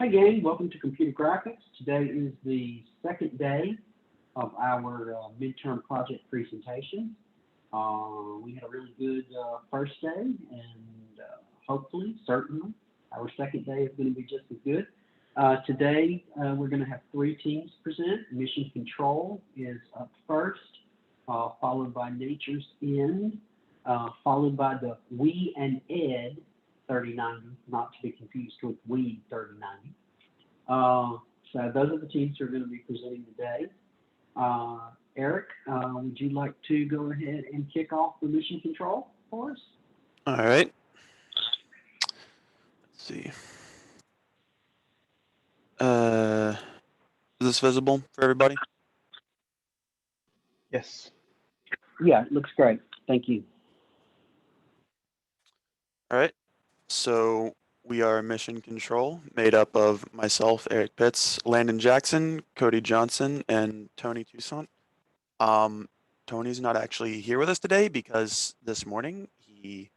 Hi gang, welcome to Computer Graphics. Today is the second day of our midterm project presentation. We had a really good first day and hopefully, certainly, our second day is going to be just as good. Today we're going to have three teams present. Mission Control is up first, followed by Nature's End, followed by the We and Ed 3090, not to be confused with We 3090. So those are the teams who are going to be presenting today. Eric, would you like to go ahead and kick off the mission control for us? All right. Let's see. Uh, is this visible for everybody? Yes. Yeah, it looks great. Thank you. All right. So we are Mission Control, made up of myself, Eric Pitts, Landon Jackson, Cody Johnson, and Tony Toussaint. Um, Tony's not actually here with us today because this morning he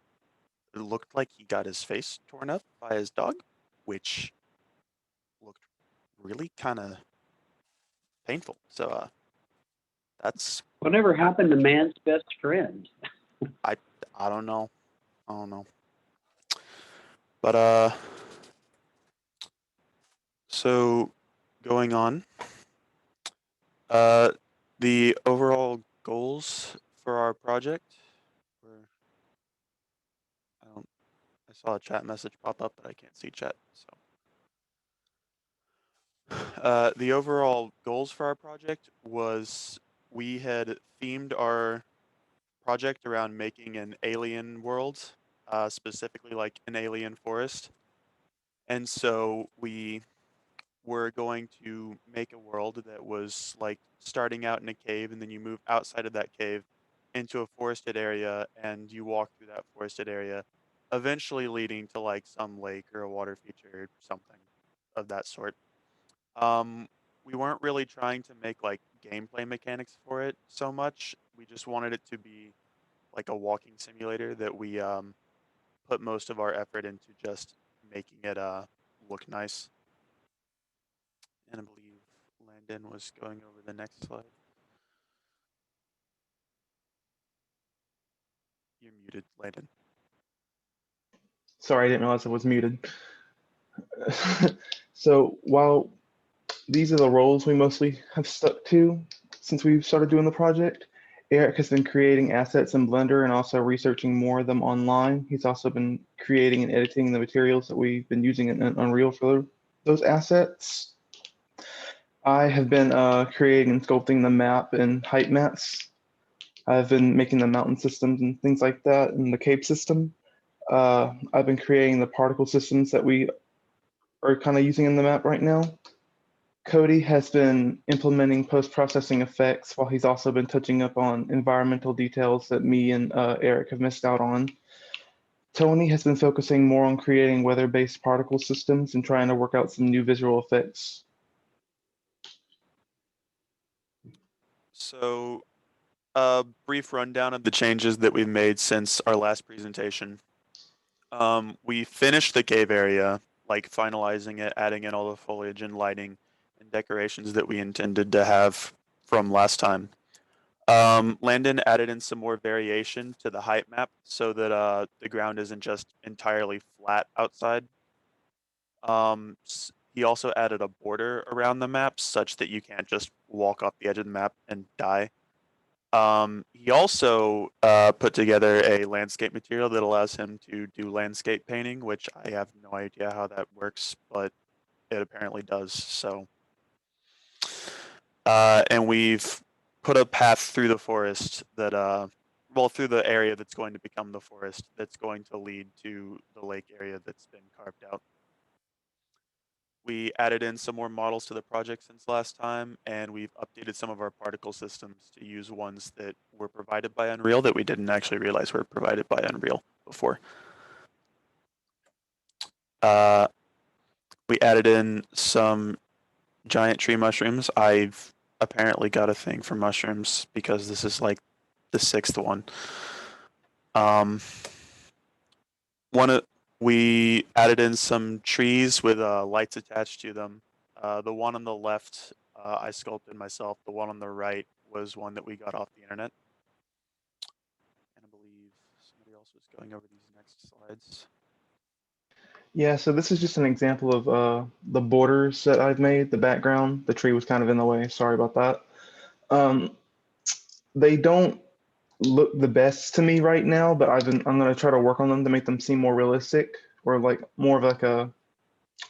looked like he got his face torn up by his dog, which looked really kind of painful. So that's Whatever happened to man's best friend? I I don't know. I don't know. But so going on, uh, the overall goals for our project were I don't I saw a chat message pop up, but I can't see chat. So the overall goals for our project was we had themed our project around making an alien world, specifically like an alien forest, and so we were going to make a world that was like starting out in a cave and then you move outside of that cave into a forested area and you walk through that forested area, eventually leading to like some lake or a water feature or something of that sort. Um, we weren't really trying to make like gameplay mechanics for it so much. We just wanted it to be like a walking simulator that we put most of our effort into just making it look nice. And I believe Landon was going over the next slide. You're muted, Landon. Sorry, I didn't realize I was muted. So while these are the roles we mostly have stuck to since we started doing the project, Eric has been creating assets in Blender and also researching more of them online. He's also been creating and editing the materials that we've been using in Unreal for those assets. I have been creating and sculpting the map and height maps. I've been making the mountain systems and things like that, and the cave system. I've been creating the particle systems that we are kind of using in the map right now. Cody has been implementing post-processing effects while he's also been touching up on environmental details that me and Eric have missed out on. Tony has been focusing more on creating weather-based particle systems and trying to work out some new visual effects. So, a brief rundown of the changes that we've made since our last presentation. We finished the cave area, like finalizing it, adding in all the foliage and lighting and decorations that we intended to have from last time. Landon added in some more variation to the height map so that the ground isn't just entirely flat outside. He also added a border around the map such that you can't just walk off the edge of the map and die. He also put together a landscape material that allows him to do landscape painting, which I have no idea how that works, but it apparently does. And we've put a path through the forest that, well, through the area that's going to become the forest that's going to lead to the lake area that's been carved out. We added in some more models to the project since last time, and we've updated some of our particle systems to use ones that were provided by Unreal that we didn't actually realize were provided by Unreal before. Uh, we added in some giant tree mushrooms. I've apparently got a thing for mushrooms because this is like the sixth one. Um, one of We added in some trees with lights attached to them. The one on the left, I sculpted myself. The one on the right was one that we got off the internet. And I believe somebody else was going over these next slides. Yeah, so this is just an example of the borders that I've made, the background. The tree was kind of in the way. Sorry about that. They don't look the best to me right now, but I'm gonna try to work on them to make them seem more realistic or like more of like a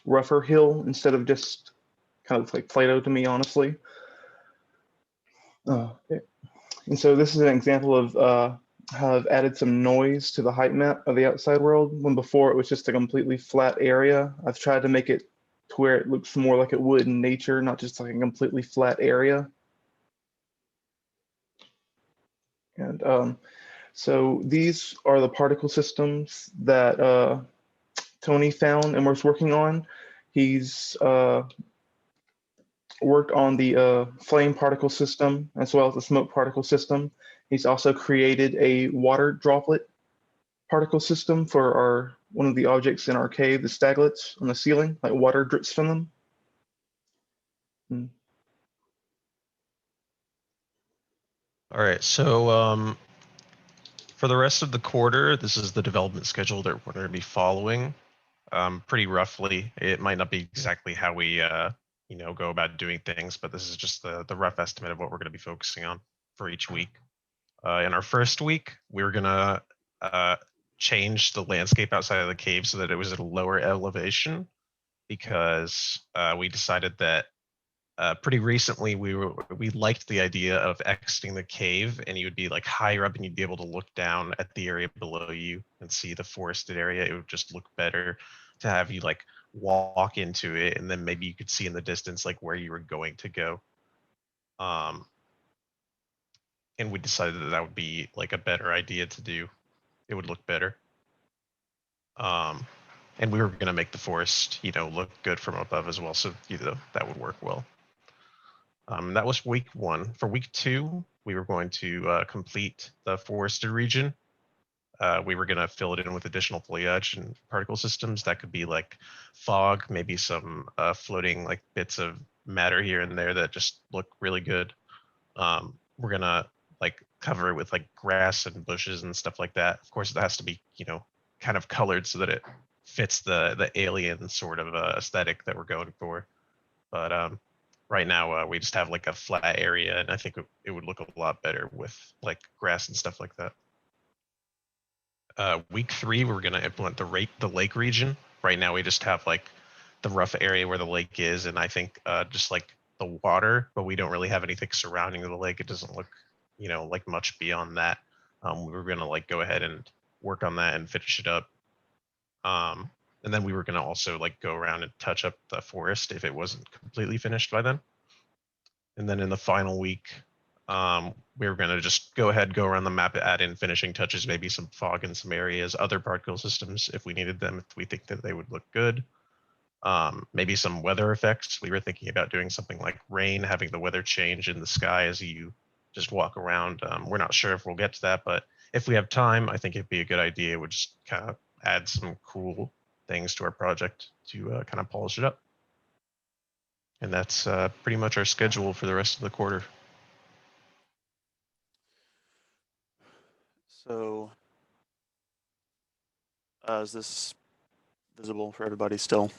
rougher hill instead of just kind of like Play-Doh to me, honestly. Yeah. And so this is an example of how I've added some noise to the height map of the outside world when before it was just a completely flat area. I've tried to make it to where it looks more like it would in nature, not just like a completely flat area. And so these are the particle systems that Tony found and was working on. He's worked on the flame particle system as well as the smoke particle system. He's also created a water droplet particle system for one of the objects in our cave, the staglets on the ceiling, like water drips from them. All right, so for the rest of the quarter, this is the development schedule that we're going to be following. Pretty roughly, it might not be exactly how we go about doing things, but this is just the rough estimate of what we're going to be focusing on for each week. In our first week, we were going to change the landscape outside of the cave so that it was at a lower elevation because we decided that pretty recently we liked the idea of exiting the cave and you would be like higher up and you'd be able to look down at the area below you and see the forested area. It would just look better to have you like walk into it and then maybe you could see in the distance like where you were going to go. And we decided that that would be like a better idea to do. It would look better. And we were going to make the forest, look good from above as well. So, that would work well. That was week 1. For week 2, we were going to complete the forested region. We were going to fill it in with additional foliage and particle systems. That could be like fog, maybe some floating like bits of matter here and there that just look really good. We're going to like cover it with like grass and bushes and stuff like that. Of course, it has to be, kind of colored so that it fits the alien sort of aesthetic that we're going for. But right now we just have like a flat area, and I think it would look a lot better with like grass and stuff like that. Week 3, we're going to implement the lake region. Right now we just have like the rough area where the lake is, and I think just like the water, but we don't really have anything surrounding the lake. It doesn't look, like much beyond that. We're going to like go ahead and work on that and finish it up. And then we were going to also like go around and touch up the forest if it wasn't completely finished by then. And then in the final week, we were going to just go around the map, add in finishing touches, maybe some fog in some areas, other particle systems if we needed them, if we think that they would look good. Maybe some weather effects. We were thinking about doing something like rain, having the weather change in the sky as you just walk around. We're not sure if we'll get to that, but if we have time, I think it'd be a good idea. It would just kind of add some cool things to our project to kind of polish it up. And that's pretty much our schedule for the rest of the quarter. So, is this visible for everybody still?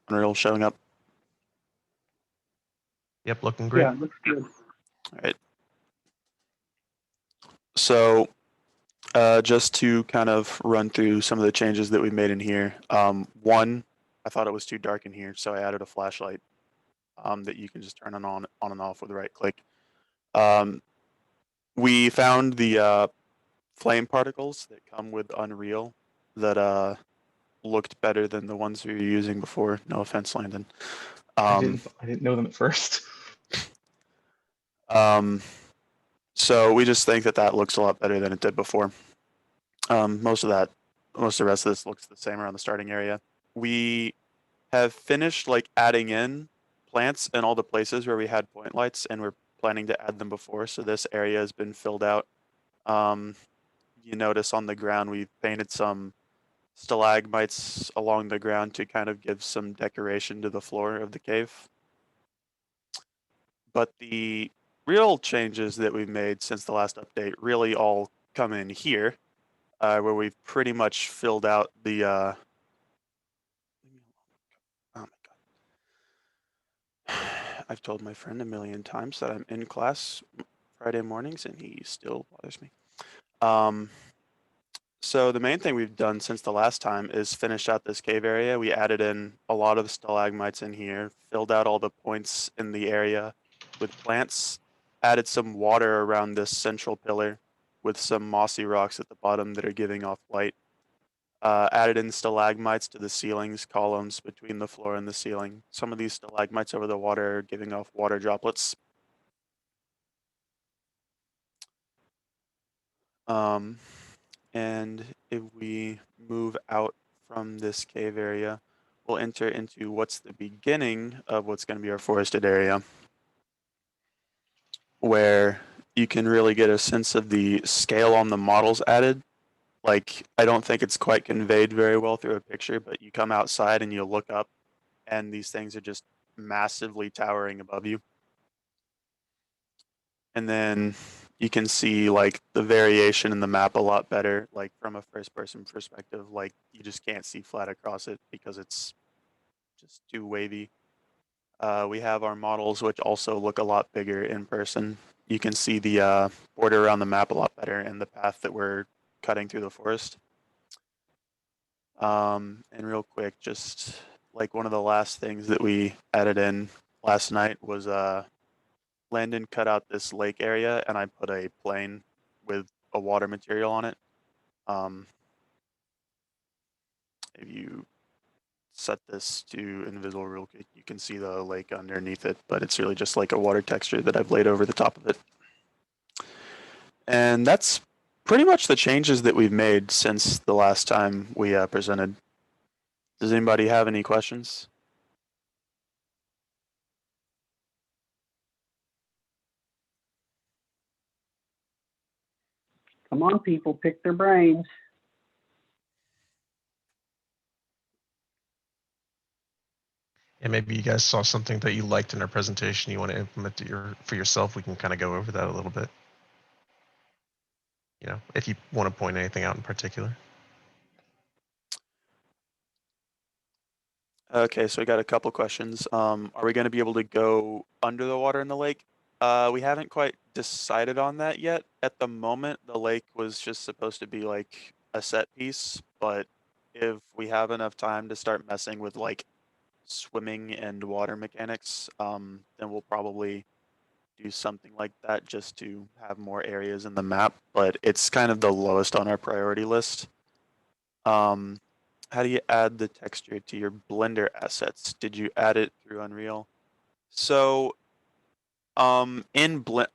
Unreal showing up? Yep, looking great. Yeah, looks good. All right. So, just to kind of run through some of the changes that we made in here. One, I thought it was too dark in here, so I added a flashlight that you can just turn on and off with a right click. We found the flame particles that come with Unreal that looked better than the ones we were using before. No offense, Landon. I didn't know them at first. So we just think that looks a lot better than it did before. Most of the rest of this looks the same around the starting area. We have finished like adding in plants in all the places where we had point lights, and we're planning to add them before. So this area has been filled out. You notice on the ground we've painted some stalagmites along the ground to kind of give some decoration to the floor of the cave. But the real changes that we've made since the last update really all come in here, where we've pretty much filled out the. Oh my god! I've told my friend a million times that I'm in class Friday mornings, and he still bothers me. So the main thing we've done since the last time is finish out this cave area. We added in a lot of stalagmites in here, filled out all the points in the area with plants, added some water around this central pillar with some mossy rocks at the bottom that are giving off light. Added in stalagmites to the ceilings, columns between the floor and the ceiling. Some of these stalagmites over the water are giving off water droplets. And if we move out from this cave area, we'll enter into what's the beginning of what's going to be our forested area, where you can really get a sense of the scale on the models added. Like, I don't think it's quite conveyed very well through a picture, but you come outside and you look up, and these things are just massively towering above you. And then you can see like the variation in the map a lot better, like from a first person perspective. Like, you just can't see flat across it because it's just too wavy. We have our models, which also look a lot bigger in person. You can see the border around the map a lot better and the path that we're cutting through the forest. And real quick, just like one of the last things that we added in last night was Landon cut out this lake area, and I put a plane with a water material on it. If you set this to invisible real quick, you can see the lake underneath it, but it's really just like a water texture that I've laid over the top of it. And that's pretty much the changes that we've made since the last time we presented. Does anybody have any questions? Come on, people, pick their brains. And maybe you guys saw something that you liked in our presentation you want to implement for yourself. We can kind of go over that a little bit. You know, if you want to point anything out in particular. Okay, so we got a couple questions. Are we going to be able to go under the water in the lake? We haven't quite decided on that yet. At the moment, the lake was just supposed to be like a set piece, but if we have enough time to start messing with like swimming and water mechanics, then we'll probably do something like that just to have more areas in the map, but it's kind of the lowest on our priority list. How do you add the texture to your Blender assets? Did you add it through Unreal? So, I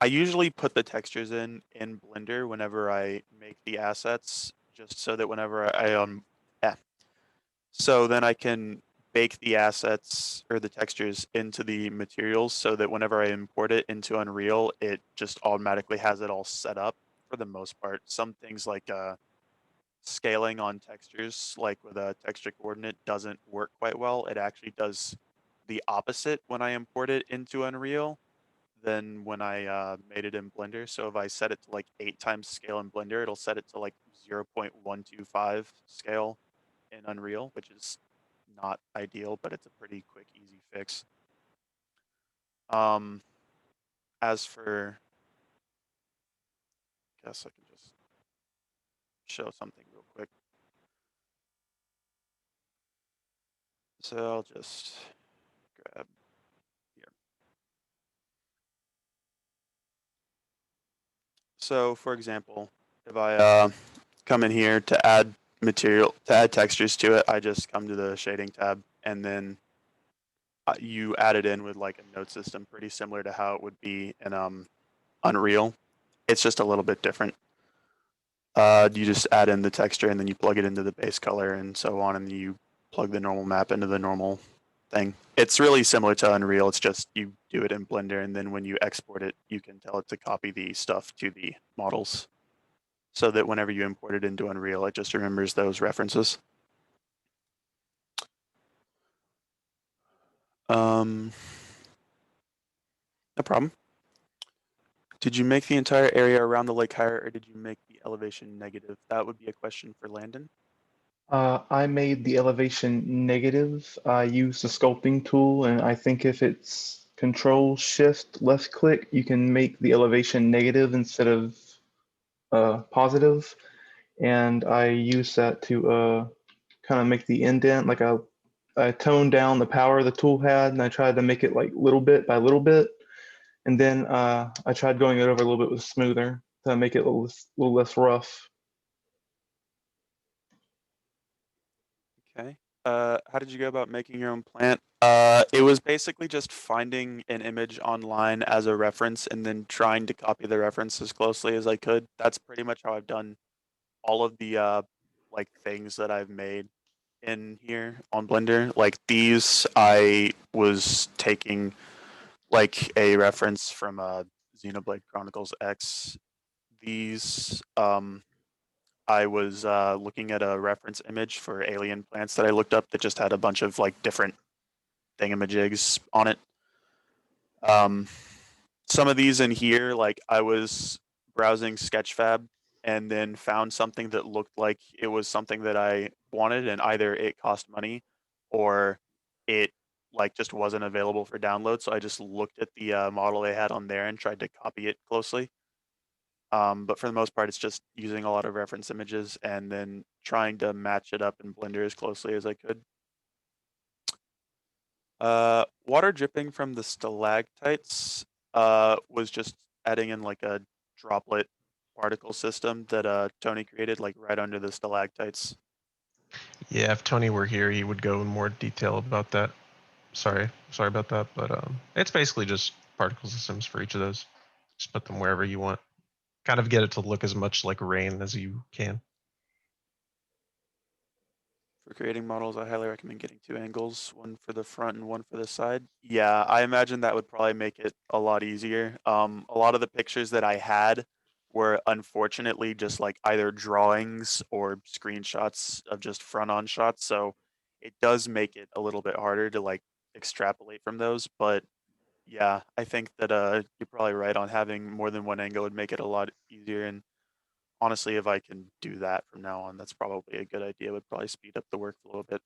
usually put the textures in Blender whenever I make the assets, just so that whenever so then I can bake the assets or the textures into the materials so that whenever I import it into Unreal, it just automatically has it all set up for the most part. Some things like scaling on textures, like with a texture coordinate, doesn't work quite well. It actually does the opposite when I import it into Unreal than when I made it in Blender. So if I set it to like 8 times scale in Blender, it'll set it to like 0.125 scale in Unreal, which is not ideal, but it's a pretty quick, easy fix. As for, I guess I can just show something real quick. So I'll just grab here. So for example, if I come in here to add textures to it, I just come to the shading tab, and then you add it in with like a node system, pretty similar to how it would be in Unreal. It's just a little bit different. You just add in the texture and then you plug it into the base color and so on, and you plug the normal map into the normal thing. It's really similar to Unreal. It's just you do it in Blender, and then when you export it, you can tell it to copy the stuff to the models, so that whenever you import it into Unreal, it just remembers those references. No problem. Did you make the entire area around the lake higher, or did you make the elevation negative? That would be a question for Landon. I made the elevation negative. I used the sculpting tool, and I think if it's Control Shift left click, you can make the elevation negative instead of positive. And I used that to kind of make the indent. Like I toned down the power the tool had, and I tried to make it like little bit by little bit. And then I tried going it over a little bit with smoother to make it a little less rough. Okay. How did you go about making your own plant? It was basically just finding an image online as a reference and then trying to copy the reference as closely as I could. That's pretty much how I've done all of the like things that I've made in here on Blender. Like these, I was taking like a reference from Xenoblade Chronicles X. These, I was looking at a reference image for alien plants that I looked up that just had a bunch of like different thingamajigs on it. Some of these in here, like I was browsing Sketchfab and then found something that looked like it was something that I wanted, and either it cost money or it like just wasn't available for download. So I just looked at the model they had on there and tried to copy it closely. But for the most part, it's just using a lot of reference images and then trying to match it up in Blender as closely as I could. Water dripping from the stalactites was just adding in like a droplet particle system that Tony created like right under the stalactites. Yeah, if Tony were here, he would go in more detail about that. Sorry about that, but it's basically just particle systems for each of those. Just put them wherever you want. Kind of get it to look as much like rain as you can. For creating models, I highly recommend getting two angles, one for the front and one for the side. Yeah, I imagine that would probably make it a lot easier. A lot of the pictures that I had were unfortunately just like either drawings or screenshots of just front-on shots, so it does make it a little bit harder to like extrapolate from those. But yeah, I think that you're probably right on having more than one angle would make it a lot easier. And honestly, if I can do that from now on, that's probably a good idea. It would probably speed up the work a little bit.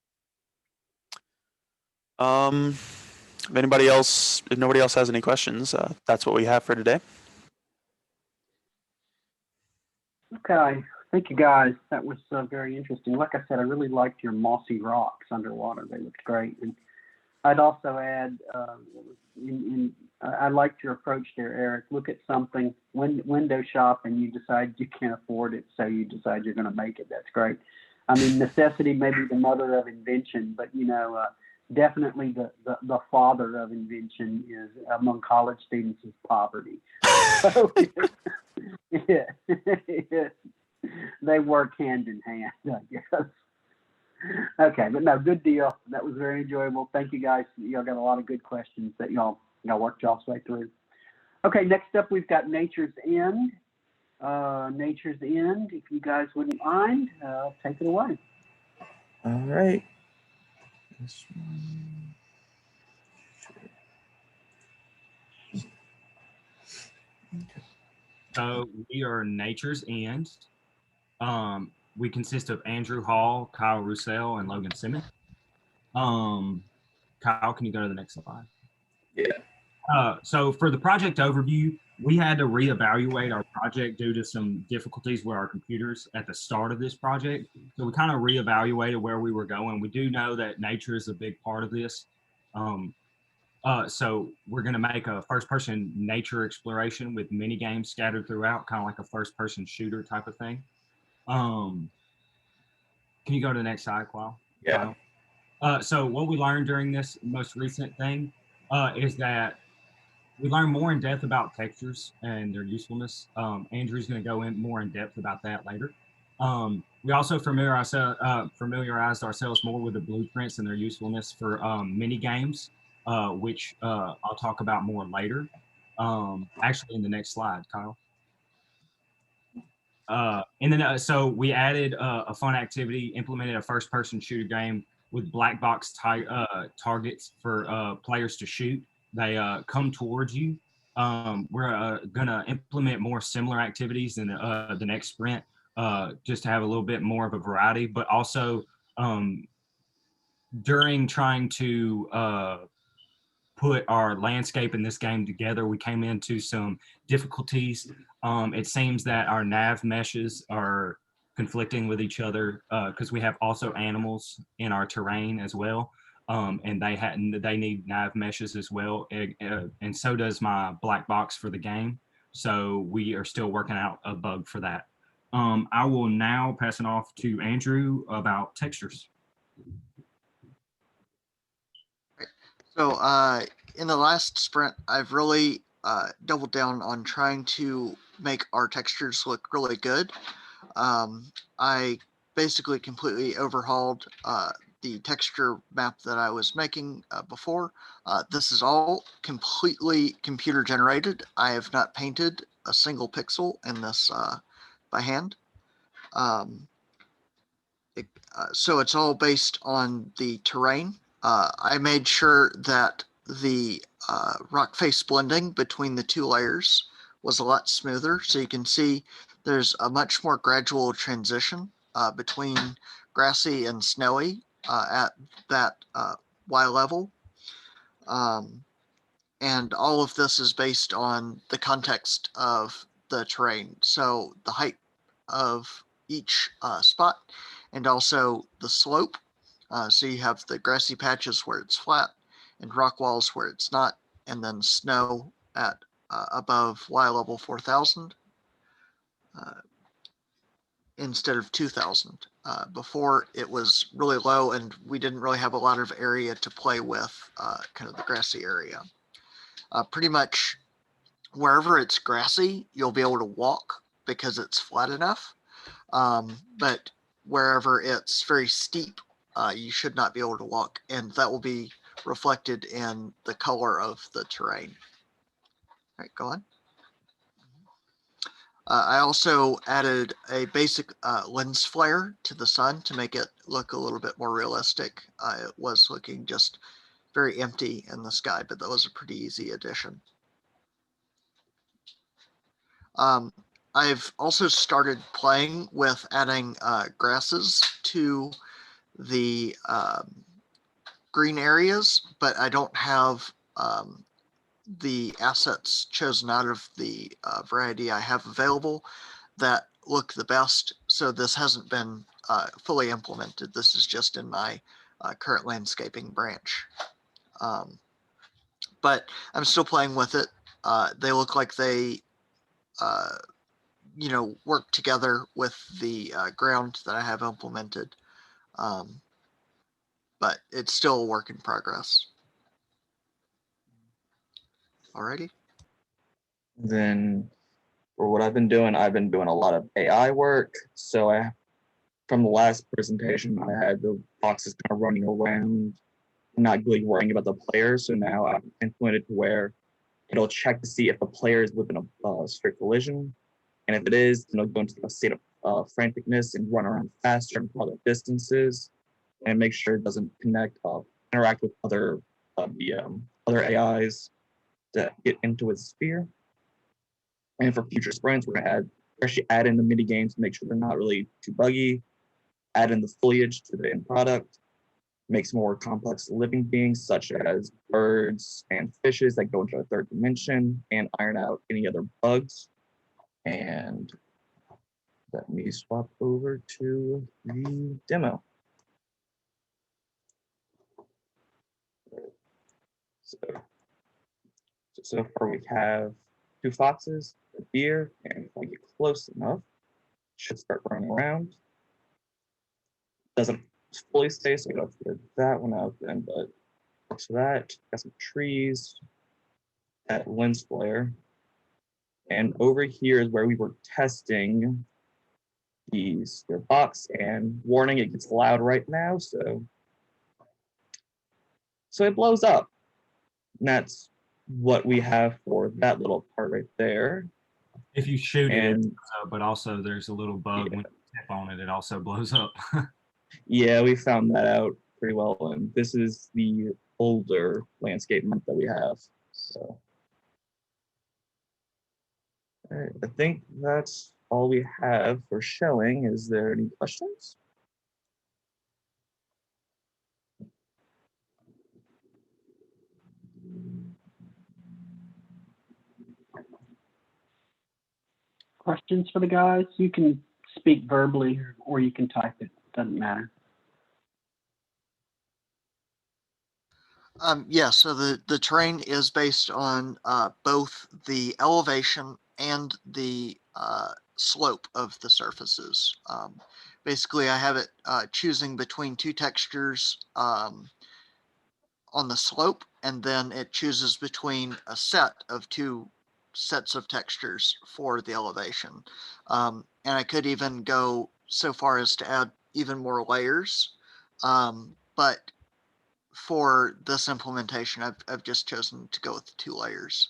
If nobody else has any questions, that's what we have for today. Okay, thank you guys. That was very interesting. Like I said, I really liked your mossy rocks underwater. They looked great. And I'd also add, I liked your approach there, Eric. Look at something, window shop, and you decide you can't afford it, so you decide you're going to make it. That's great. I mean, necessity may be the mother of invention, but definitely the father of invention is among college students is poverty. So, yeah, they work hand in hand, I guess. Okay, but no, good deal. That was very enjoyable. Thank you guys. Y'all got a lot of good questions that y'all worked y'all's way through. Okay, next up we've got Nature's End. Nature's End, if you guys wouldn't mind, take it away. All right. This one. Okay. So we are Nature's End. We consist of Andrew Hall, Kyle Roussel, and Logan Simmons. Kyle, can you go to the next slide? Yeah. So for the project overview, we had to reevaluate our project due to some difficulties with our computers at the start of this project. So we kind of reevaluated where we were going. We do know that nature is a big part of this. So we're going to make a first-person nature exploration with mini games scattered throughout, kind of like a first-person shooter type of thing. Can you go to the next slide, Kyle? Yeah. So what we learned during this most recent thing is that we learned more in depth about textures and their usefulness. Andrew's going to go in more in depth about that later. We also familiarized ourselves more with the blueprints and their usefulness for mini games, which I'll talk about more later. Actually, in the next slide, Kyle. And then so we added a fun activity, implemented a first-person shooter game with black box targets for players to shoot. They come towards you. We're gonna implement more similar activities in the next sprint, just to have a little bit more of a variety, but also during trying to put our landscape in this game together, we came into some difficulties. It seems that our nav meshes are conflicting with each other because we have also animals in our terrain as well, and they need nav meshes as well, and so does my black box for the game. So we are still working out a bug for that. I will now pass it off to Andrew about textures. So in the last sprint, I've really doubled down on trying to make our textures look really good. I basically completely overhauled the texture map that I was making before. This is all completely computer generated. I have not painted a single pixel in this by hand. So it's all based on the terrain. I made sure that the rock face blending between the two layers was a lot smoother. So you can see there's a much more gradual transition between grassy and snowy at that Y level. And all of this is based on the context of the terrain. So the height of each spot and also the slope. So you have the grassy patches where it's flat and rock walls where it's not, and then snow at above Y level 4000 instead of 2000. Before it was really low and we didn't really have a lot of area to play with kind of the grassy area. Pretty much wherever it's grassy, you'll be able to walk because it's flat enough. But wherever it's very steep, you should not be able to walk, and that will be reflected in the color of the terrain. All right, go on. I also added a basic lens flare to the sun to make it look a little bit more realistic. It was looking just very empty in the sky, but that was a pretty easy addition. I've also started playing with adding grasses to the green areas, but I don't have the assets chosen out of the variety I have available that look the best. So this hasn't been fully implemented. This is just in my current landscaping branch. But I'm still playing with it. They look like they work together with the ground that I have implemented. But it's still a work in progress. Alrighty. Then for what I've been doing a lot of AI work. So from the last presentation, I had the boxes kind of running around, not really worrying about the players. So now I've implemented to where it'll check to see if the player is within a strict collision. And if it is, then it'll go into a state of franticness and run around faster and farther distances, and make sure it doesn't interact with other AIs that get into its sphere. And for future sprints, we're gonna actually add in the mini games to make sure they're not really too buggy. Add in the foliage to the end product. Make some more complex living beings such as birds and fishes that go into a third dimension, and iron out any other bugs. And let me swap over to the demo. So far we have 2 foxes, a deer, and if I get close enough, should start running around. Doesn't fully stay, so we don't figure that one out then, but so that, got some trees, that lens flare. And over here is where we were testing their box, and warning, it gets loud right now, so it blows up. And that's what we have for that little part right there. If you shoot it, but also there's a little bug when you tap on it, it also blows up. Yeah, we found that out. pretty well. And this is the older landscape map that we have. So, all right, I think that's all we have for showing. Is there any questions? Questions for the guys? You can speak verbally or you can type it. Doesn't matter. Yeah, so the terrain is based on both the elevation and the slope of the surfaces. Basically, I have it choosing between two textures on the slope, and then it chooses between a set of two sets of textures for the elevation. And I could even go so far as to add even more layers. But for this implementation, I've just chosen to go with 2 layers.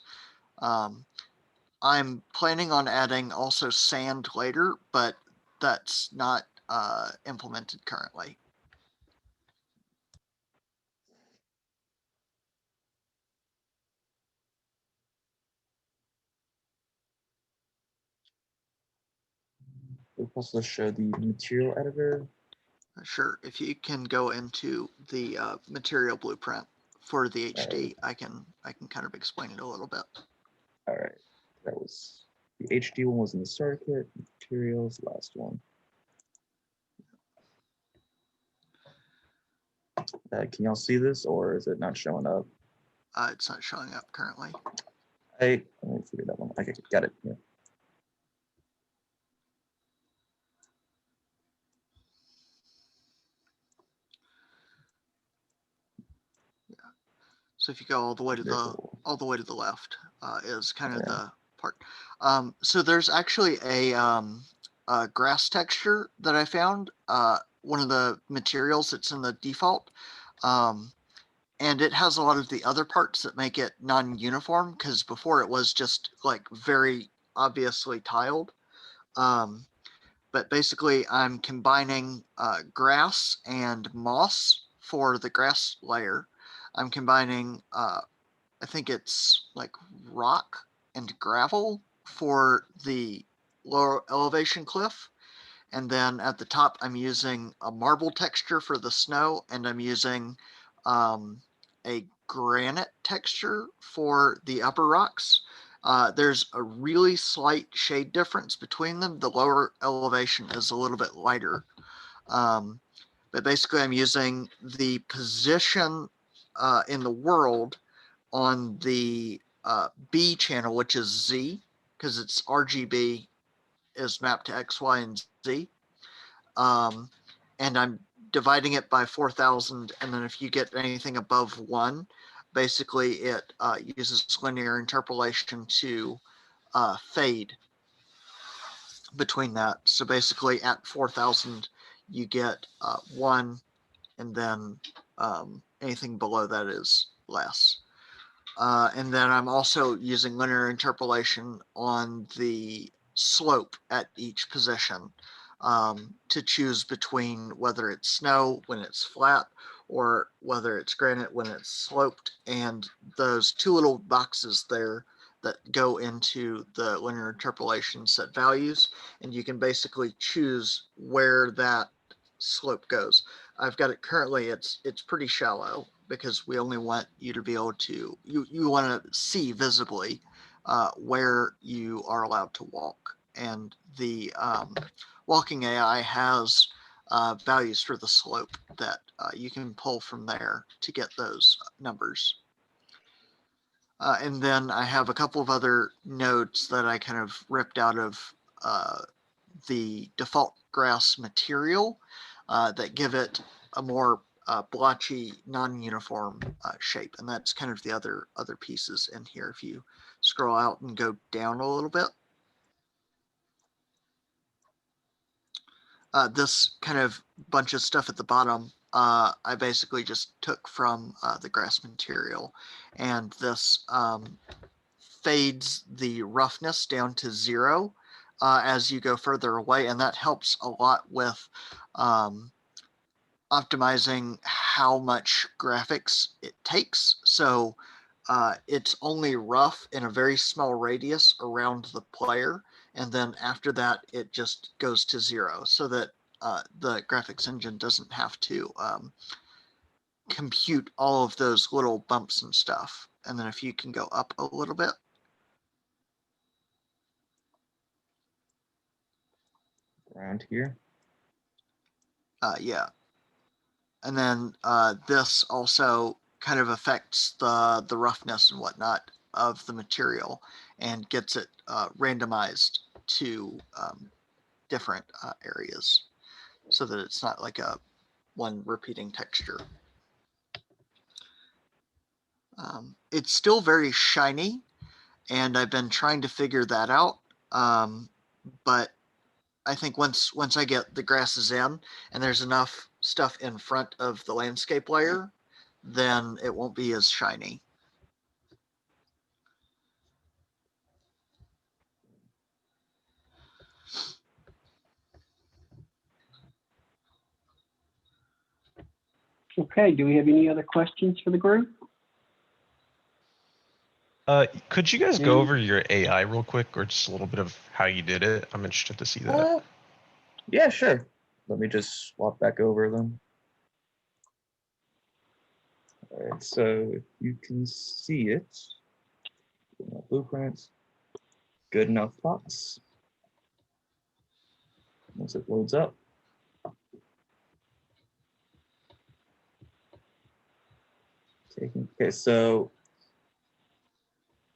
I'm planning on adding also sand later, but that's not implemented currently. We'll also show the material editor. Sure, if you can go into the material blueprint for the HD, I can kind of explain it a little bit. All right, that was the HD one was in the starter kit. Materials, last one. Can y'all see this, or is it not showing up? It's not showing up currently. Let me figure that one. Okay, got it. Yeah. So if you go all the way to the left, is kind of the part. So there's actually a grass texture that I found. One of the materials that's in the default, and it has a lot of the other parts that make it non-uniform. Because before it was just like very obviously tiled. But basically, I'm combining grass and moss for the grass layer. I'm combining I think it's like rock and gravel for the lower elevation cliff. And then at the top, I'm using a marble texture for the snow, and I'm using a granite texture for the upper rocks. There's a really slight shade difference between them. The lower elevation is a little bit lighter. But basically, I'm using the position in the world on the B channel, which is Z, because it's RGB is mapped to X, Y, and Z. And I'm dividing it by 4,000. And then if you get anything above 1, basically it uses linear interpolation to fade between that. So basically at 4,000, you get 1, and then anything below that is less. And then I'm also using linear interpolation on the slope at each position to choose between whether it's snow when it's flat or whether it's granite when it's sloped. And those 2 little boxes there that go into the linear interpolation set values, and you can basically choose where that slope goes. I've got it currently, it's pretty shallow because we only want you to be able to, you want to see visibly where you are allowed to walk. And the walking AI has values for the slope that you can pull from there to get those numbers. And then I have a couple of other nodes that I kind of ripped out of the default grass material that give it a more blotchy, non-uniform shape. And that's kind of the other pieces in here. If you scroll out and go down a little bit, this kind of bunch of stuff at the bottom, I basically just took from the grass material. And this fades the roughness down to 0 as you go further away. And that helps a lot with optimizing how much graphics it takes. So it's only rough in a very small radius around the player. And then after that, it just goes to 0 so that the graphics engine doesn't have to compute all of those little bumps and stuff. And then if you can go up a little bit. Around here. Yeah. And then this also kind of affects the roughness and whatnot of the material and gets it randomized to different areas so that it's not like a one repeating texture. It's still very shiny, and I've been trying to figure that out. But I think once I get the grasses in and there's enough stuff in front of the landscape layer, then it won't be as shiny. Okay, do we have any other questions for the group? Could you guys go over your AI real quick, or just a little bit of how you did it? I'm interested to see that. Yeah, sure. Let me just swap back over them. All right, so if you can see it, blueprints, good enough plots. Once it loads up. Okay, so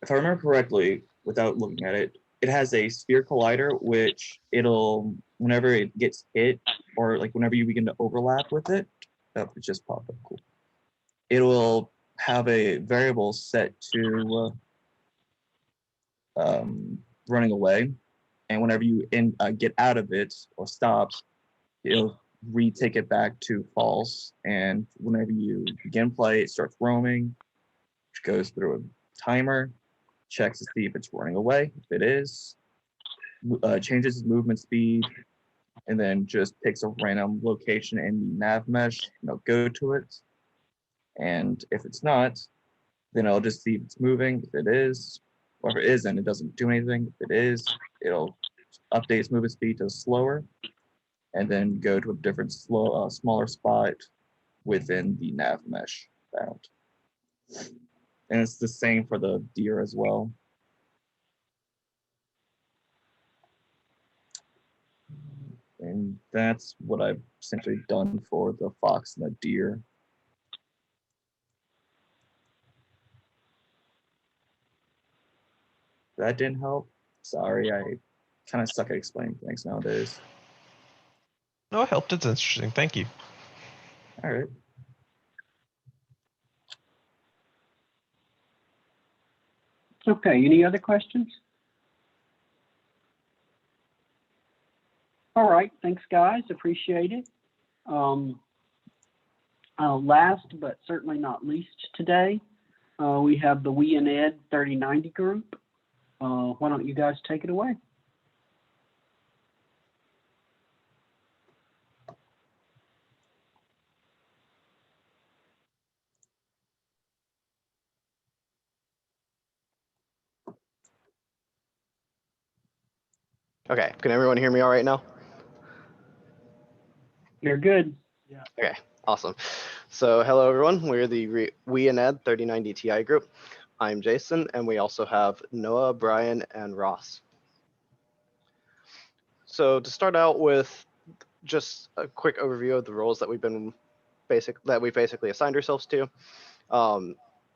if I remember correctly, without looking at it, it has a sphere collider, which it'll, whenever it gets hit, or like whenever you begin to overlap with it, oh, it just popped up, cool. It will have a variable set to running away, and whenever you get out of it or stops, it'll retake it back to false, and whenever you begin play, it starts roaming, which goes through a timer, checks to see if it's running away. If it is, changes its movement speed, and then just picks a random location in the nav mesh, and it'll go to it. And if it's not, then it'll just see if it's moving. If it is, or if it isn't, it doesn't do anything. If it is, it'll update its movement speed to slower, and then go to a different smaller spot within the nav mesh bound. And it's the same for the deer as well. And that's what I've essentially done for the fox and the deer. That didn't help. Sorry, I kind of suck at explaining things nowadays. No, it helped. It's interesting. Thank you. All right. Okay, any other questions? All right, thanks guys, appreciate it. Last but certainly not least today, we have the We and Ed 3090 group. Why don't you guys take it away? Okay, can everyone hear me all right now? You're good. Yeah. Okay, awesome. So hello everyone, we're the We and Ed 3090 Ti group. I'm Jason, and we also have Noah, Brian, and Ross. So to start out with just a quick overview of the roles that we've basically assigned ourselves to.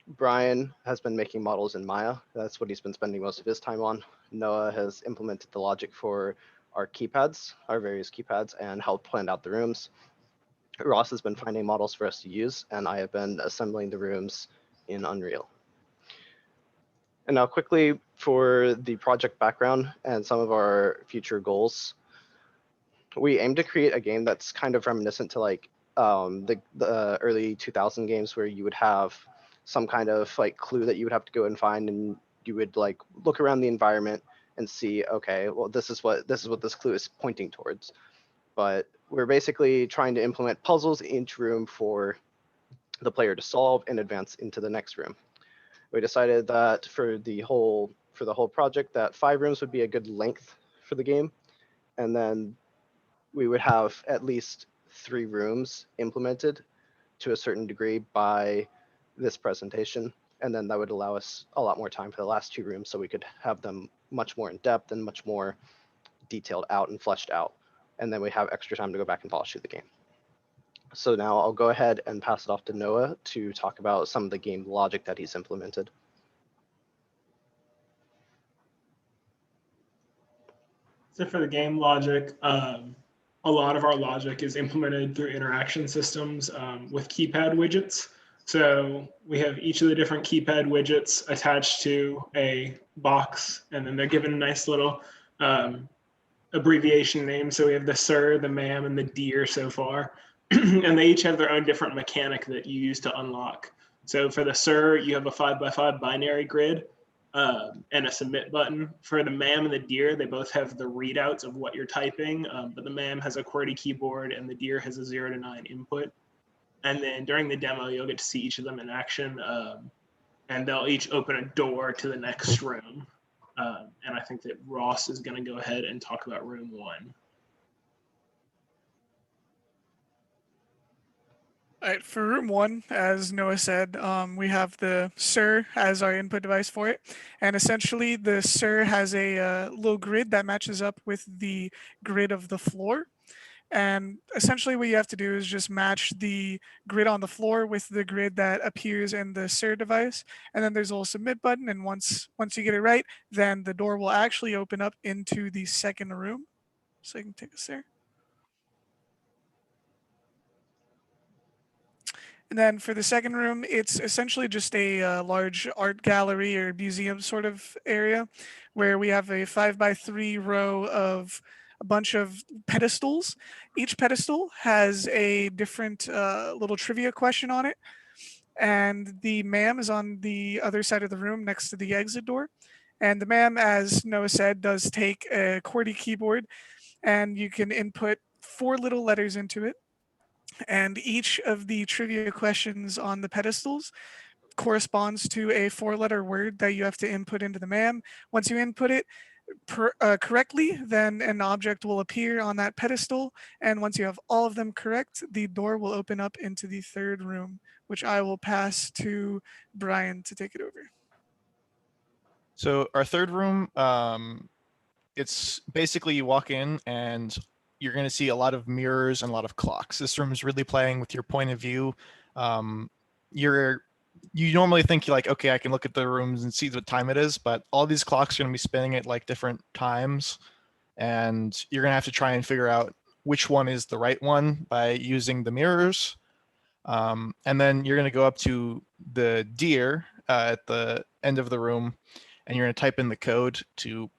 Brian has been making models in Maya. That's what he's been spending most of his time on. Noah has implemented the logic for our keypads, our various keypads, and helped plan out the rooms. Ross has been finding models for us to use, and I have been assembling the rooms in Unreal. And now quickly for the project background and some of our future goals. We aim to create a game that's kind of reminiscent to like the early 2000 games where you would have some kind of like clue that you would have to go and find, and you would like look around the environment and see, okay, well, this is what this clue is pointing towards. But we're basically trying to implement puzzles in each room for the player to solve and advance into the next room. We decided that for the whole project that 5 rooms would be a good length for the game, and then we would have at least 3 rooms implemented to a certain degree by this presentation, and then that would allow us a lot more time for the last 2 rooms, so we could have them much more in depth and much more detailed out and fleshed out, and then we have extra time to go back and polish through the game. So now I'll go ahead and pass it off to Noah to talk about some of the game logic that he's implemented. So for the game logic, a lot of our logic is implemented through interaction systems with keypad widgets. So we have each of the different keypad widgets attached to a box, and then they're given a nice little abbreviation name. So we have the sir, the ma'am, and the dear so far. And they each have their own different mechanic that you use to unlock. So for the sir, you have a 5x5 binary grid and a submit button. For the ma'am and the dear, they both have the readouts of what you're typing, but the ma'am has a QWERTY keyboard and the dear has a 0 to 9 input. And then during the demo, you'll get to see each of them in action, and they'll each open a door to the next room. And I think that Ross is going to go ahead and talk about room 1. All right, for room 1, as Noah said, we have the SIR as our input device for it. And essentially, the SIR has a little grid that matches up with the grid of the floor. And essentially what you have to do is just match the grid on the floor with the grid that appears in the SIR device. And then there's a little submit button. And once you get it right, then the door will actually open up into the second room. So you can take us there. And then for the second room, it's essentially just a large art gallery or museum sort of area where we have a 5x3 row of a bunch of pedestals. Each pedestal has a different little trivia question on it. And the ma'am is on the other side of the room next to the exit door. And the ma'am, as Noah said, does take a QWERTY keyboard, and you can input 4 little letters into it. And each of the trivia questions on the pedestals corresponds to a 4-letter word that you have to input into the ma'am. Once you input it correctly, then an object will appear on that pedestal. And once you have all of them correct, the door will open up into the third room, which I will pass to Brian to take it over. So our third room, it's basically you walk in and you're going to see a lot of mirrors and a lot of clocks. This room is really playing with your point of view. You normally think you're like, okay, I can look at the rooms and see what time it is, but all these clocks are going to be spinning at like different times, and you're going to have to try and figure out which one is the right one by using the mirrors. And then you're going to go up to the deer at the end of the room, and you're going to type in the code to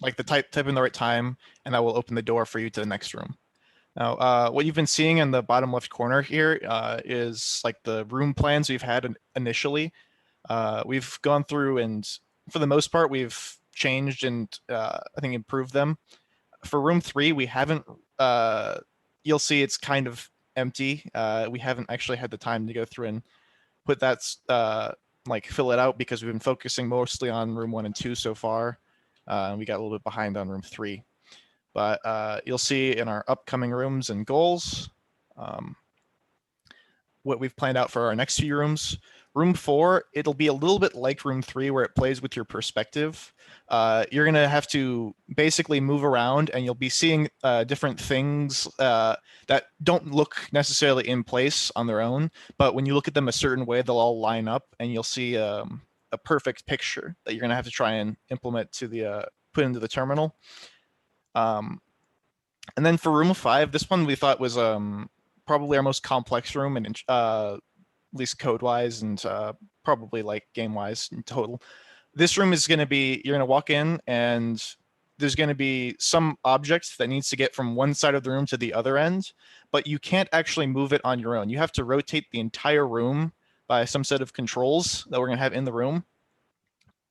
like the type in the right time, and that will open the door for you to the next room. Now, what you've been seeing in the bottom left corner here is like the room plans we've had initially. We've gone through and for the most part, we've changed and I think improved them. For room 3, we haven't, you'll see it's kind of empty. We haven't actually had the time to go through and put that, like fill it out because we've been focusing mostly on room 1 and 2 so far. We got a little bit behind on room 3. But you'll see in our upcoming rooms and goals what we've planned out for our next few rooms. Room 4, it'll be a little bit like room 3 where it plays with your perspective. You're going to have to basically move around and you'll be seeing different things that don't look necessarily in place on their own. But when you look at them a certain way, they'll all line up and you'll see a perfect picture that you're going to have to try and implement to the put into the terminal. And then for room 5, this one we thought was probably our most complex room, and at least code-wise and probably like game-wise in total. This room is going to be, you're going to walk in and there's going to be some object that needs to get from one side of the room to the other end, but you can't actually move it on your own. You have to rotate the entire room by some set of controls that we're going to have in the room.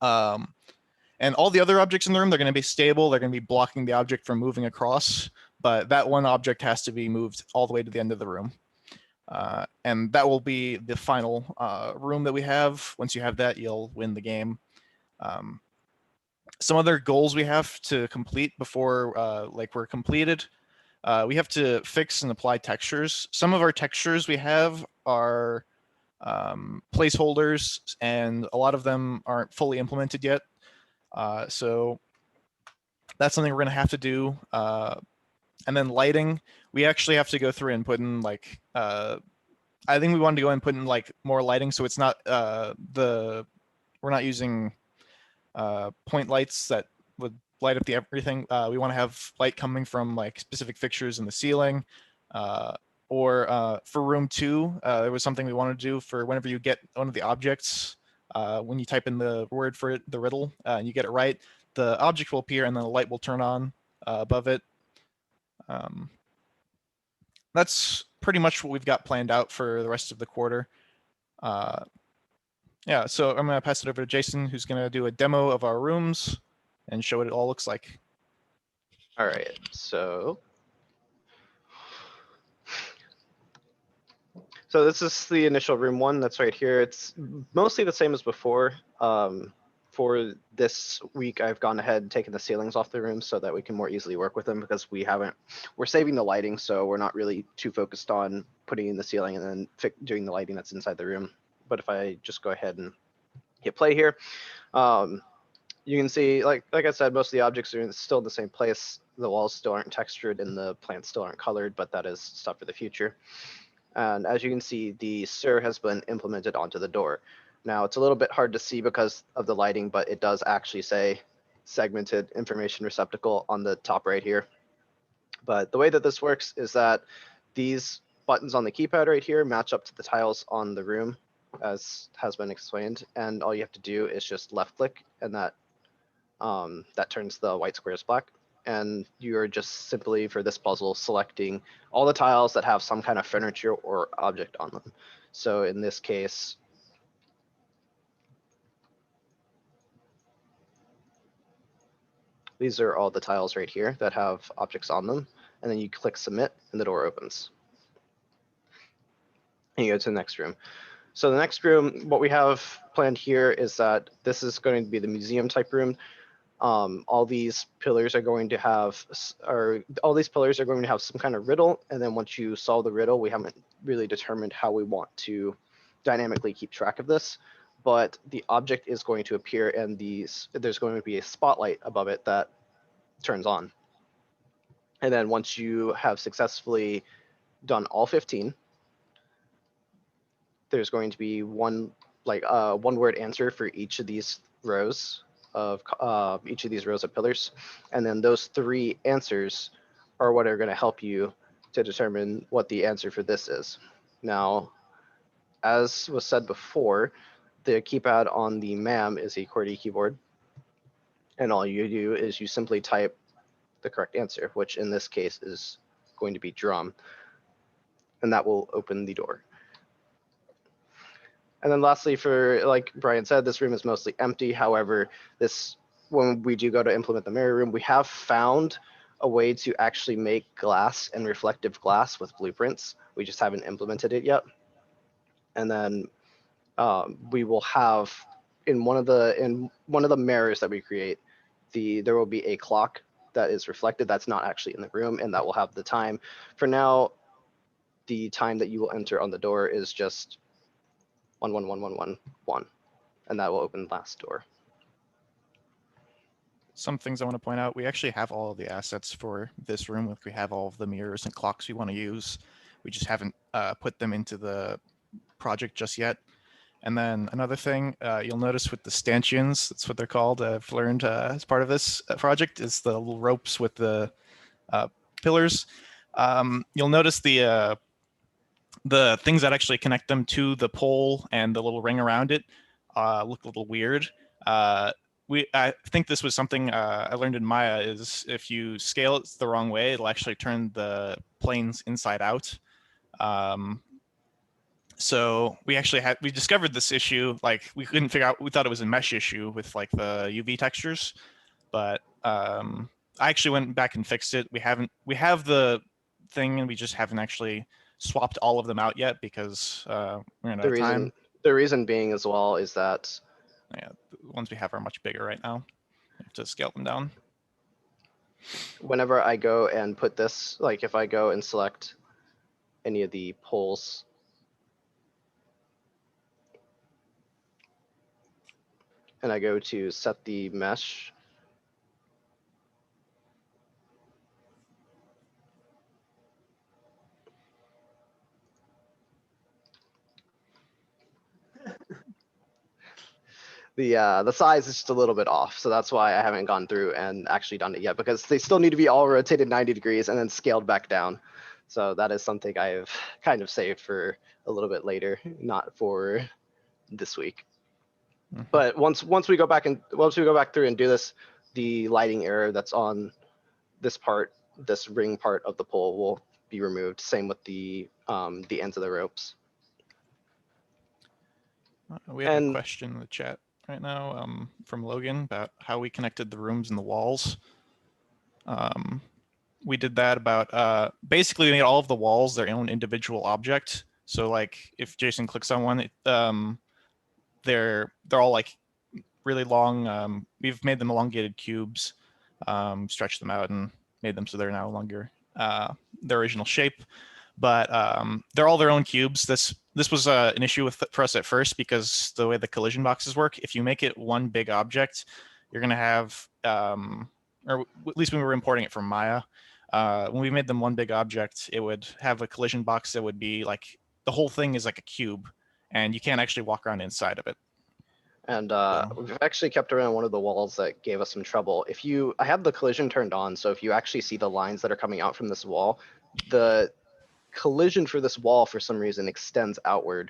And And all the other objects in the room, they're going to be stable. They're going to be blocking the object from moving across. But that one object has to be moved all the way to the end of the room. And that will be the final room that we have. Once you have that, you'll win the game. Some other goals we have to complete before we're completed. We have to fix and apply textures. Some of our textures we have are placeholders, and a lot of them aren't fully implemented yet. So that's something we're going to have to do. And then lighting, we actually have to go through and put in I think we wanted to go and put in more lighting, so it's not we're not using point lights that would light up everything. We want to have light coming from specific fixtures in the ceiling. Or for room 2, there was something we wanted to do for whenever you get one of the objects, when you type in the word for it, the riddle, and you get it right, the object will appear and then the light will turn on above it. That's pretty much what we've got planned out for the rest of the quarter. Yeah, so I'm going to pass it over to Jason, who's going to do a demo of our rooms and show what it all looks like. All right, so this is the initial room 1 that's right here. It's mostly the same as before. For this week, I've gone ahead and taken the ceilings off the room so that we can more easily work with them, because we're saving the lighting, so we're not really too focused on putting in the ceiling and then doing the lighting that's inside the room. But if I just go ahead and hit play here, you can see, like I said, most of the objects are still in the same place. The walls still aren't textured and the plants still aren't colored, but that is stuff for the future. And as you can see, the SIR has been implemented onto the door. Now, it's a little bit hard to see because of the lighting, but it does actually say segmented information receptacle on the top right here. But the way that this works is that these buttons on the keypad right here match up to the tiles on the room, as has been explained. And all you have to do is just left click, and that turns the white squares black. And you're just simply, for this puzzle, selecting all the tiles that have some kind of furniture or object on them. So in this case, these are all the tiles right here that have objects on them. And then you click submit and the door opens. And you go to the next room. So the next room, what we have planned here is that this is going to be the museum type room. All these pillars are going to have some kind of riddle, and then once you solve the riddle, we haven't really determined how we want to dynamically keep track of this, but the object is going to appear, and there's going to be a spotlight above it that turns on. And then once you have successfully done all 15, there's going to be one word answer for each of these rows of pillars, and then those 3 answers are what are going to help you to determine what the answer for this is. Now, as was said before, the keypad on the MAM is a QWERTY keyboard, and all you do is you simply type the correct answer, which in this case is going to be drum, and that will open the door. And then lastly, for, like Brian said, this room is mostly empty. However, when we do go to implement the mirror room, we have found a way to actually make glass and reflective glass with blueprints. We just haven't implemented it yet. And then we will have in one of the mirrors that we create, there will be a clock that is reflected that's not actually in the room, and that will have the time. For now, the time that you will enter on the door is just 111111, and that will open the last door. Some things I want to point out, we actually have all of the assets for this room. We have all of the mirrors and clocks we want to use. We just haven't put them into the project just yet. And then another thing you'll notice with the stanchions, that's what they're called, I've learned as part of this project, is the little ropes with the pillars. You'll notice the things that actually connect them to the pole and the little ring around it look a little weird. I think this was something I learned in Maya, is if you scale it the wrong way, it'll actually turn the planes inside out. So we discovered this issue, like we couldn't figure out, we thought it was a mesh issue with like the UV textures, but I actually went back and fixed it. We have the thing and we just haven't actually swapped all of them out yet because we're out The of time. reason, the reason being as well is that Yeah, the ones we have are much bigger right now. We have to scale them down. whenever I go and put this, like if I go and select any of the poles, and I go to set the mesh, the size is just a little bit off. So that's why I haven't gone through and actually done it yet, because they still need to be all rotated 90 degrees and then scaled back down. So that is something I've kind of saved for a little bit later, not for this week. Mhm. But once we go back through and do this, the lighting error that's on this part, this ring part of the pole, will be removed. Same with the ends of the ropes. We have a And question in the chat right now from Logan about how we connected the rooms and the walls. We did that about basically we made all of the walls their own individual object. So like if Jason clicks on one, they're all like really long. We've made them elongated cubes, stretched them out and made them so they're now longer their original shape. But they're all their own cubes. This was an issue for us at first because the way the collision boxes work, if you make it one big object, you're gonna have, or at least when we were importing it from Maya, when we made them one big object, it would have a collision box that would be like the whole thing is like a cube, and you can't actually walk around inside of it. And we've actually kept around one of the walls that gave us some trouble. I have the collision turned on, so if you actually see the lines that are coming out from this wall, the collision for this wall for some reason extends outward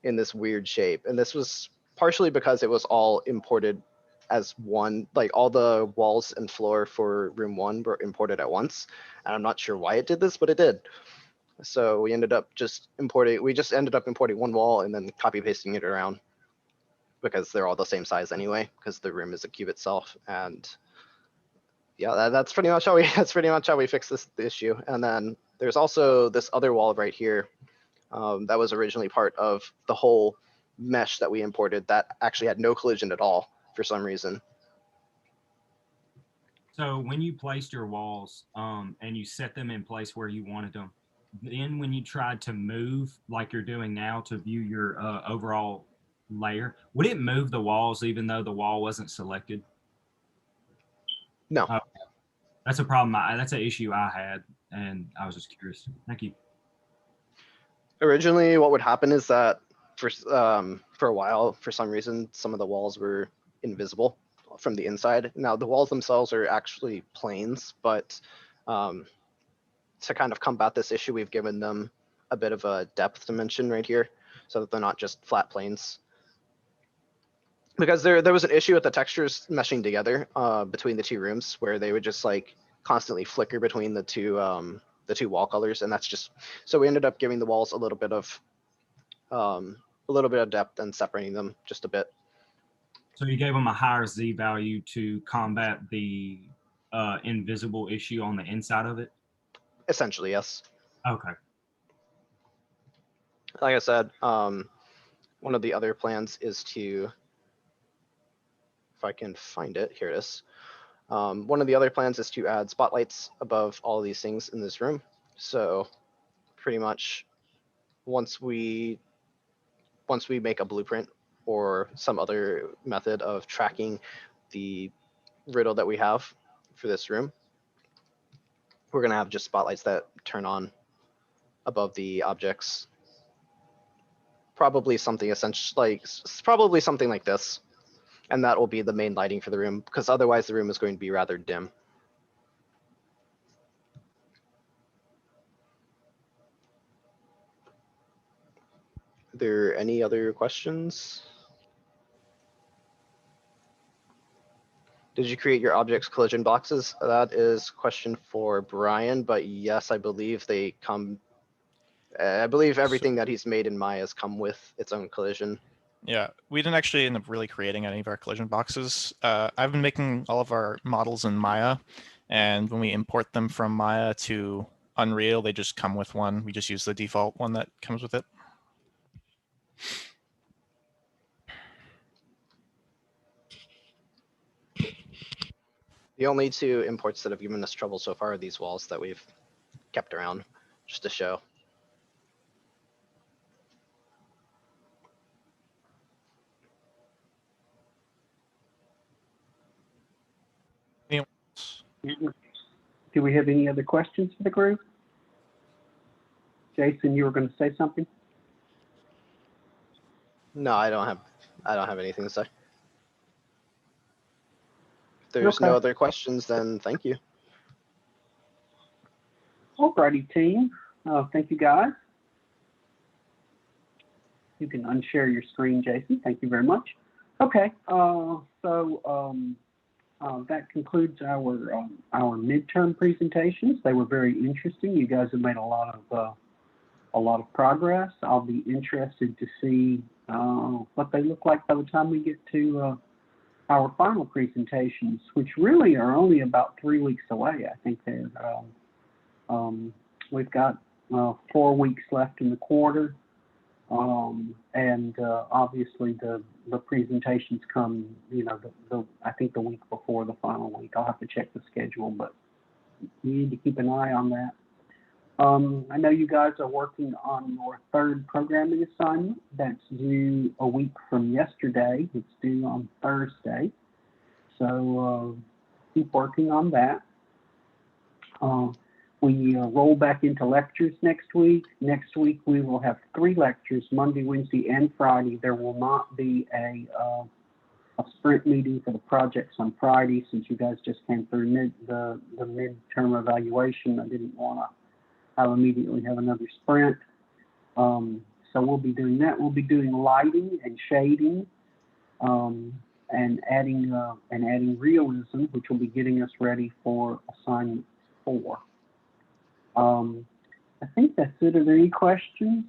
in this weird shape. And this was partially because it was all imported as one, like all the walls and floor for room 1 were imported at once. And I'm not sure why it did this, but it did. So we ended up just importing one wall and then copy pasting it around, because they're all the same size anyway, because the room is a cube itself. And yeah, that's pretty much how we fix this issue. And then there's also this other wall right here that was originally part of the whole mesh that we imported that actually had no collision at all for some reason. So when you placed your walls and you set them in place where you wanted them, then when you tried to move like you're doing now to view your overall layer, would it move the walls even though the wall wasn't selected? No. That's a problem. That's an issue I had, and I was just curious. Thank you. Originally, what would happen is that for a while, for some reason, some of the walls were invisible from the inside. Now, the walls themselves are actually planes, but to kind of combat this issue, we've given them a bit of a depth dimension right here, so that they're not just flat planes. Because there was an issue with the textures meshing together between the two rooms, where they would just like constantly flicker between the two wall colors, and that's just, so we ended up giving the walls a little bit of depth and separating them just a bit. So you gave them a higher Z value to combat the invisible issue on the inside of it? Essentially, yes. Okay. Like I said, one of the other plans is to, if I can find it, here it is. One of the other plans is to add spotlights above all these things in this room. So pretty much once we make a blueprint or some other method of tracking the riddle that we have for this room, we're going to have just spotlights that turn on above the objects. Probably something probably something like this. And that will be the main lighting for the room, because otherwise the room is going to be rather dim. Are there any other questions? Did you create your objects collision boxes? That is a question for Brian, but yes, I believe they come I believe everything that he's made in Maya has come with its own collision. Yeah, we didn't actually end up really creating any of our collision boxes. I've been making all of our models in Maya, and when we import them from Maya to Unreal, they just come with one. We just use the default one that comes with it. The only two imports that have given us trouble so far are these walls that we've kept around just to show. Anyone else? Do we have any other questions for the group? Jason, you were going to say something? No, I don't have anything to say. If there's no Okay. other questions, then thank you. Alrighty, team. Thank you, guys. You can unshare your screen, Jason. Thank you very much. Okay, that concludes our midterm presentations. They were very interesting. You guys have made a lot of progress. I'll be interested to see what they look like by the time we get to our final presentations, which really are only about 3 weeks away. I think they're we've got 4 weeks left in the quarter, and obviously the presentations come, you know, I think the week before the final week. I'll have to check the schedule, but you need to keep an eye on that. I know you guys are working on your 3rd programming assignment. That's due a week from yesterday. It's due on Thursday. So keep working on that. We roll back into lectures next week. Next week we will have 3 lectures, Monday, Wednesday, and Friday. There will not be a sprint meeting for the projects on Friday, since you guys just came through the midterm evaluation. I didn't want to immediately have another sprint. So we'll be doing that. We'll be doing lighting and shading, and adding realism, which will be getting us ready for assignment 4. I think that's it. Are there any questions?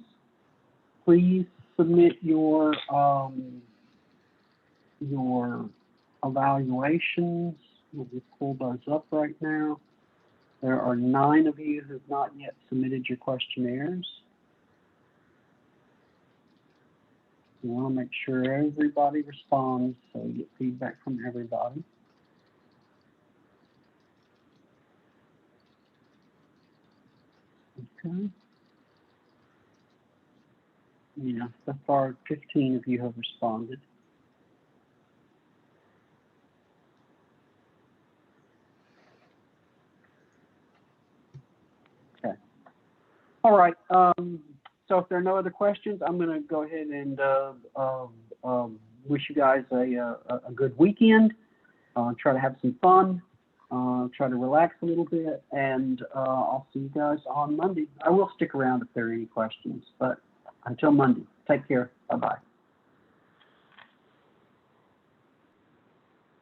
Please submit your evaluations. We'll just pull those up right now. There are 9 of you who have not yet submitted your questionnaires. We want to make sure everybody responds, so we get feedback from everybody. Okay. Yeah, so far 15 of you have responded. Okay. All right. So if there are no other questions, I'm going to go ahead and wish you guys a good weekend. Try to have some fun. Try to relax a little bit, and I'll see you guys on Monday. I will stick around if there are any questions, but until Monday, take care. Bye-bye.